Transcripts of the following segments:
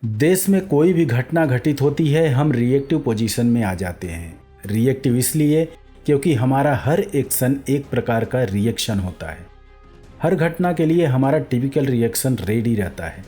देश में कोई भी घटना घटित होती है, हम रिएक्टिव पोजीशन में आ जाते हैं। रिएक्टिव इसलिए क्योंकि हमारा हर एक्शन एक प्रकार का रिएक्शन होता है। हर घटना के लिए हमारा टिपिकल रिएक्शन रेडी रहता है।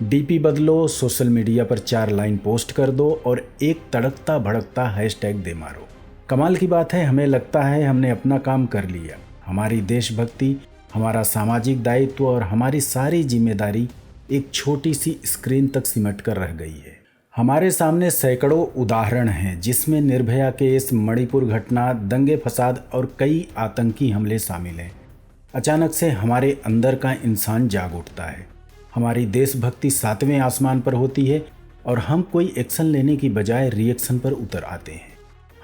डीपी बदलो, सोशल मीडिया पर 4 लाइन पोस्ट कर दो और एक तड़कता भड़कता हैशटैग दे मारो। कमाल की बात है, हमें लगता है हमने अपना काम कर लिया। हमारी देशभक्ति, हमारा सामाजिक दायित्व और हमारी सारी जिम्मेदारी एक छोटी सी स्क्रीन तक सिमट कर रह गई है। हमारे सामने सैकड़ों उदाहरण हैं जिसमें निर्भया केस, मणिपुर घटना, दंगे फसाद और कई आतंकी हमले शामिल हैं। अचानक से हमारे अंदर का इंसान जाग उठता है। हमारी देशभक्ति 7वें आसमान पर होती है और हम कोई एक्शन लेने की बजाय रिएक्शन पर उतर आते हैं।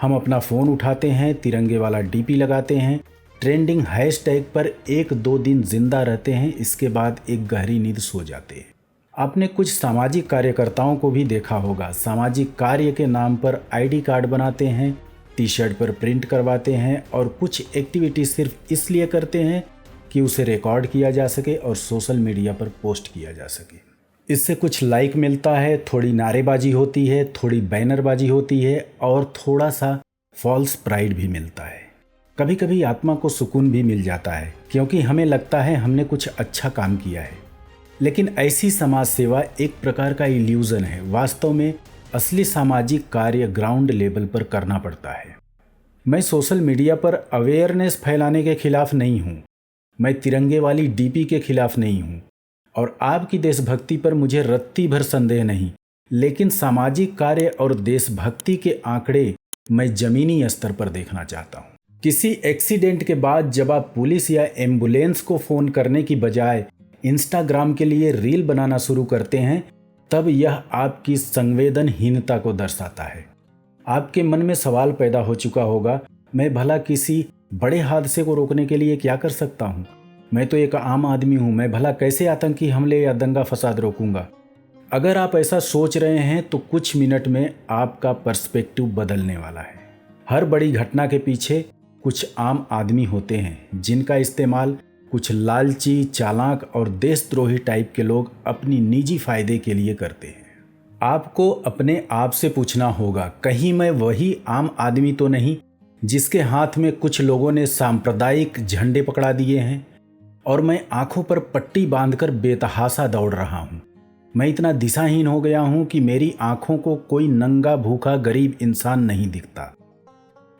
हम अपना फ़ोन उठाते हैं, तिरंगे वाला डीपी लगाते हैं, ट्रेंडिंग हैशटैग पर 1-2 दिन जिंदा रहते हैं, इसके बाद एक गहरी नींद सो जाते हैं। आपने कुछ सामाजिक कार्यकर्ताओं को भी देखा होगा। सामाजिक कार्य के नाम पर आईडी कार्ड बनाते हैं, टी शर्ट पर प्रिंट करवाते हैं और कुछ एक्टिविटी सिर्फ इसलिए करते हैं कि उसे रिकॉर्ड किया जा सके और सोशल मीडिया पर पोस्ट किया जा सके। इससे कुछ लाइक मिलता है, थोड़ी नारेबाजी होती है, थोड़ी बैनरबाजी होती है और थोड़ा सा फॉल्स प्राइड भी मिलता है। कभी कभी आत्मा को सुकून भी मिल जाता है क्योंकि हमें लगता है हमने कुछ अच्छा काम किया है। लेकिन ऐसी समाज सेवा एक प्रकार का इल्यूजन है। वास्तव में असली सामाजिक कार्य ग्राउंड लेवल पर करना पड़ता है। मैं सोशल मीडिया पर अवेयरनेस फैलाने के खिलाफ नहीं हूँ, मैं तिरंगे वाली डीपी के खिलाफ नहीं हूँ और आपकी देशभक्ति पर मुझे रत्ती भर संदेह नहीं। लेकिन सामाजिक कार्य और देशभक्ति के आंकड़े मैं ज़मीनी स्तर पर देखना चाहता हूँ। किसी एक्सीडेंट के बाद जब आप पुलिस या एम्बुलेंस को फ़ोन करने की बजाय इंस्टाग्राम के लिए रील बनाना शुरू करते हैं, तब यह आपकी संवेदनहीनता को दर्शाता है। आपके मन में सवाल पैदा हो चुका होगा, मैं भला किसी बड़े हादसे को रोकने के लिए क्या कर सकता हूँ? मैं तो एक आम आदमी हूँ, मैं भला कैसे आतंकी हमले या दंगा फसाद रोकूंगा? अगर आप ऐसा सोच रहे हैं तो कुछ मिनट में आपका पर्सपेक्टिव बदलने वाला है। हर बड़ी घटना के पीछे कुछ आम आदमी होते हैं जिनका इस्तेमाल कुछ लालची, चालाक और देशद्रोही टाइप के लोग अपनी निजी फायदे के लिए करते हैं। आपको अपने आप से पूछना होगा, कहीं मैं वही आम आदमी तो नहीं जिसके हाथ में कुछ लोगों ने सांप्रदायिक झंडे पकड़ा दिए हैं और मैं आंखों पर पट्टी बांधकर बेतहाशा दौड़ रहा हूँ। मैं इतना दिशाहीन हो गया हूँ कि मेरी आंखों को कोई नंगा भूखा गरीब इंसान नहीं दिखता।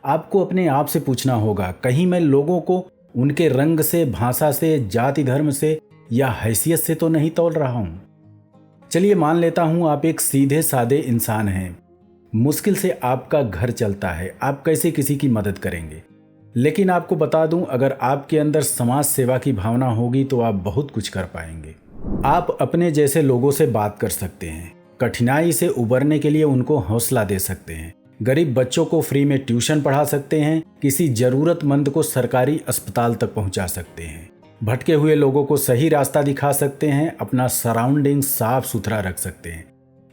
आपको अपने आप से पूछना होगा, कहीं मैं लोगों को उनके रंग से, भाषा से, जाति धर्म से या हैसियत से तो नहीं तौल रहा हूँ? चलिए मान लेता हूँ आप एक सीधे साधे इंसान हैं। मुश्किल से आपका घर चलता है, आप कैसे किसी की मदद करेंगे? लेकिन आपको बता दूं, अगर आपके अंदर समाज सेवा की भावना होगी तो आप बहुत कुछ कर पाएंगे। आप अपने जैसे लोगों से बात कर सकते हैं, कठिनाई से उबरने के लिए उनको हौसला दे सकते हैं, गरीब बच्चों को फ्री में ट्यूशन पढ़ा सकते हैं, किसी जरूरतमंद को सरकारी अस्पताल तक पहुंचा सकते हैं, भटके हुए लोगों को सही रास्ता दिखा सकते हैं, अपना सराउंडिंग साफ सुथरा रख सकते हैं।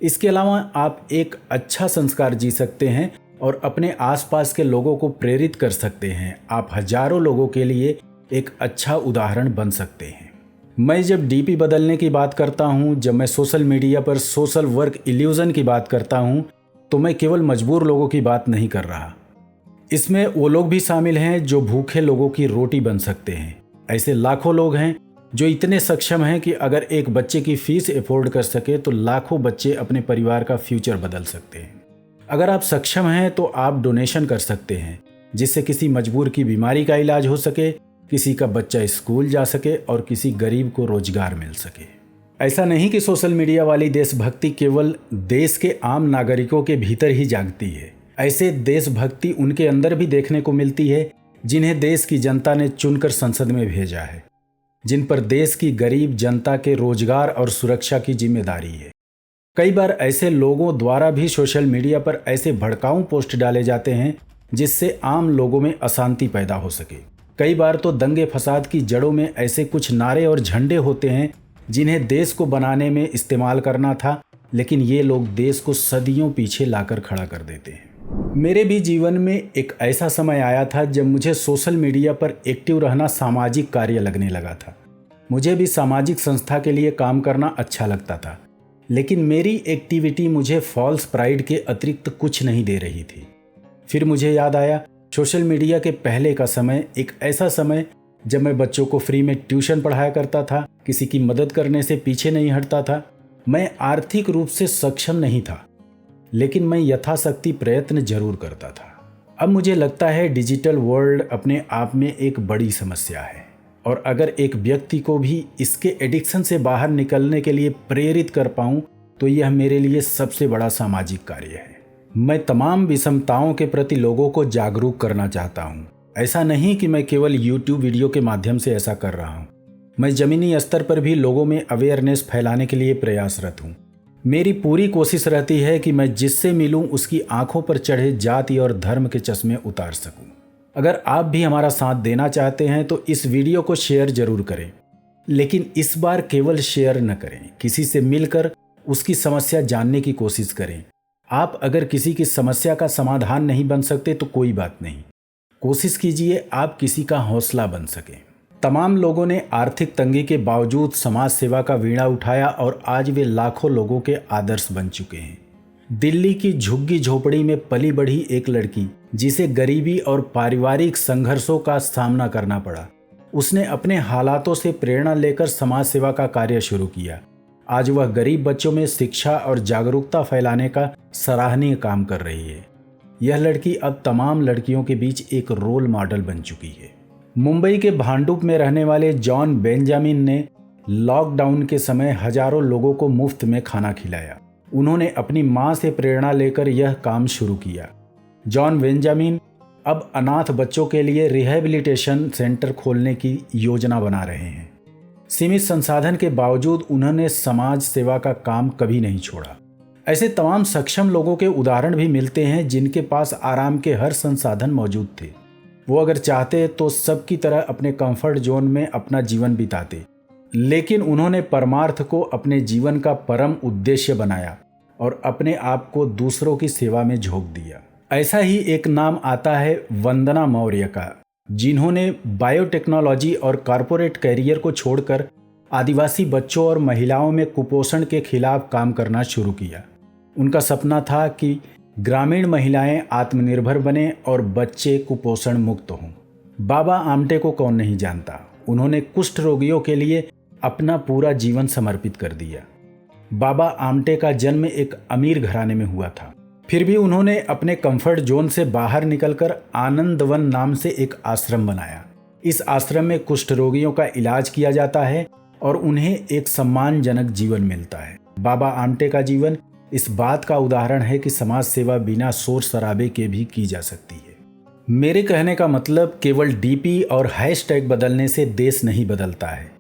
इसके अलावा आप एक अच्छा संस्कार जी सकते हैं और अपने आसपास के लोगों को प्रेरित कर सकते हैं। आप हजारों लोगों के लिए एक अच्छा उदाहरण बन सकते हैं। मैं जब डीपी बदलने की बात करता हूँ, जब मैं सोशल मीडिया पर सोशल वर्क इल्यूजन की बात करता हूँ, तो मैं केवल मजबूर लोगों की बात नहीं कर रहा। इसमें वो लोग भी शामिल हैं जो भूखे लोगों की रोटी बन सकते हैं। ऐसे लाखों लोग हैं जो इतने सक्षम हैं कि अगर एक बच्चे की फीस अफोर्ड कर सके तो लाखों बच्चे अपने परिवार का फ्यूचर बदल सकते हैं। अगर आप सक्षम हैं तो आप डोनेशन कर सकते हैं जिससे किसी मजबूर की बीमारी का इलाज हो सके, किसी का बच्चा स्कूल जा सके और किसी गरीब को रोजगार मिल सके। ऐसा नहीं कि सोशल मीडिया वाली देशभक्ति केवल देश के आम नागरिकों के भीतर ही जागती है। ऐसे देशभक्ति उनके अंदर भी देखने को मिलती है जिन्हें देश की जनता ने चुनकर संसद में भेजा है, जिन पर देश की गरीब जनता के रोजगार और सुरक्षा की जिम्मेदारी है। कई बार ऐसे लोगों द्वारा भी सोशल मीडिया पर ऐसे भड़काऊ पोस्ट डाले जाते हैं जिससे आम लोगों में अशांति पैदा हो सके। कई बार तो दंगे फसाद की जड़ों में ऐसे कुछ नारे और झंडे होते हैं जिन्हें देश को बनाने में इस्तेमाल करना था, लेकिन ये लोग देश को सदियों पीछे लाकर खड़ा कर देते हैं। मेरे भी जीवन में एक ऐसा समय आया था जब मुझे सोशल मीडिया पर एक्टिव रहना सामाजिक कार्य लगने लगा था। मुझे भी सामाजिक संस्था के लिए काम करना अच्छा लगता था। लेकिन मेरी एक्टिविटी मुझे फॉल्स प्राइड के अतिरिक्त कुछ नहीं दे रही थी। फिर मुझे याद आया सोशल मीडिया के पहले का समय, एक ऐसा समय जब मैं बच्चों को फ्री में ट्यूशन पढ़ाया करता था, किसी की मदद करने से पीछे नहीं हटता था। मैं आर्थिक रूप से सक्षम नहीं था, लेकिन मैं यथाशक्ति प्रयत्न जरूर करता था। अब मुझे लगता है डिजिटल वर्ल्ड अपने आप में एक बड़ी समस्या है, और अगर एक व्यक्ति को भी इसके एडिक्शन से बाहर निकलने के लिए प्रेरित कर पाऊं तो यह मेरे लिए सबसे बड़ा सामाजिक कार्य है। मैं तमाम विषमताओं के प्रति लोगों को जागरूक करना चाहता हूं। ऐसा नहीं कि मैं केवल यूट्यूब वीडियो के माध्यम से ऐसा कर रहा हूं, मैं जमीनी स्तर पर भी लोगों में अवेयरनेस फैलाने के लिए प्रयासरत हूं। मेरी पूरी कोशिश रहती है कि मैं जिससे मिलूं उसकी आंखों पर चढ़े जाति और धर्म के चश्मे उतार सकूं। अगर आप भी हमारा साथ देना चाहते हैं तो इस वीडियो को शेयर जरूर करें, लेकिन इस बार केवल शेयर न करें, किसी से मिलकर उसकी समस्या जानने की कोशिश करें। आप अगर किसी की समस्या का समाधान नहीं बन सकते तो कोई बात नहीं, कोशिश कीजिए आप किसी का हौसला बन सकें। तमाम लोगों ने आर्थिक तंगी के बावजूद समाज सेवा का वीणा उठाया और आज वे लाखों लोगों के आदर्श बन चुके हैं। दिल्ली की झुग्गी झोपड़ी में पली बढ़ी एक लड़की, जिसे गरीबी और पारिवारिक संघर्षों का सामना करना पड़ा, उसने अपने हालातों से प्रेरणा लेकर समाज सेवा का कार्य शुरू किया। आज वह गरीब बच्चों में शिक्षा और जागरूकता फैलाने का सराहनीय काम कर रही है। यह लड़की अब तमाम लड़कियों के बीच एक रोल मॉडल बन चुकी है। मुंबई के भांडुप में रहने वाले जॉन बेंजामिन ने लॉकडाउन के समय हजारों लोगों को मुफ्त में खाना खिलाया। उन्होंने अपनी मां से प्रेरणा लेकर यह काम शुरू किया। जॉन बेंजामिन अब अनाथ बच्चों के लिए रिहैबिलिटेशन सेंटर खोलने की योजना बना रहे हैं। सीमित संसाधन के बावजूद उन्होंने समाज सेवा का काम कभी नहीं छोड़ा। ऐसे तमाम सक्षम लोगों के उदाहरण भी मिलते हैं जिनके पास आराम के हर संसाधन मौजूद थे। वो अगर चाहते तो सबकी तरह अपने कंफर्ट जोन में अपना जीवन बिताते, लेकिन उन्होंने परमार्थ को अपने जीवन का परम उद्देश्य बनाया और अपने आप को दूसरों की सेवा में झोंक दिया। ऐसा ही एक नाम आता है वंदना मौर्य का, जिन्होंने बायोटेक्नोलॉजी और कॉरपोरेट कैरियर को छोड़कर आदिवासी बच्चों और महिलाओं में कुपोषण के खिलाफ काम करना शुरू किया। उनका सपना था कि ग्रामीण महिलाएं आत्मनिर्भर बने और बच्चे कुपोषण मुक्त हों। बाबा आमटे को कौन नहीं जानता। उन्होंने कुष्ठ रोगियों के लिए अपना पूरा जीवन समर्पित कर दिया। बाबा आमटे का जन्म एक अमीर घराने में हुआ था, फिर भी उन्होंने अपने कंफर्ट जोन से बाहर निकलकर आनंदवन नाम से एक आश्रम बनाया। इस आश्रम में कुष्ठ रोगियों का इलाज किया जाता है और उन्हें एक सम्मानजनक जीवन मिलता है। बाबा आमटे का जीवन इस बात का उदाहरण है कि समाज सेवा बिना शोर शराबे के भी की जा सकती है। मेरे कहने का मतलब केवल डीपी और हैशटैग बदलने से देश नहीं बदलता है।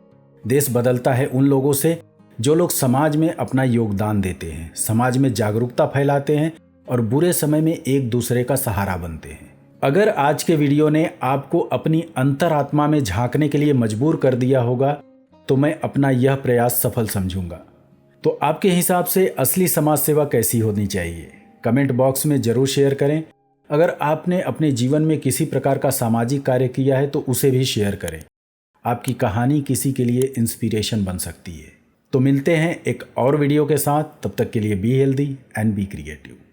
देश बदलता है उन लोगों से जो लोग समाज में अपना योगदान देते हैं, समाज में जागरूकता फैलाते हैं और बुरे समय में एक दूसरे का सहारा बनते हैं। अगर आज के वीडियो ने आपको अपनी अंतरात्मा में झांकने के लिए मजबूर कर दिया होगा तो मैं अपना यह प्रयास सफल समझूंगा। तो आपके हिसाब से असली समाज सेवा कैसी होनी चाहिए? कमेंट बॉक्स में जरूर शेयर करें। अगर आपने अपने जीवन में किसी प्रकार का सामाजिक कार्य किया है तो उसे भी शेयर करें। आपकी कहानी किसी के लिए इंस्पिरेशन बन सकती है। तो मिलते हैं एक और वीडियो के साथ, तब तक के लिए be healthy and be creative.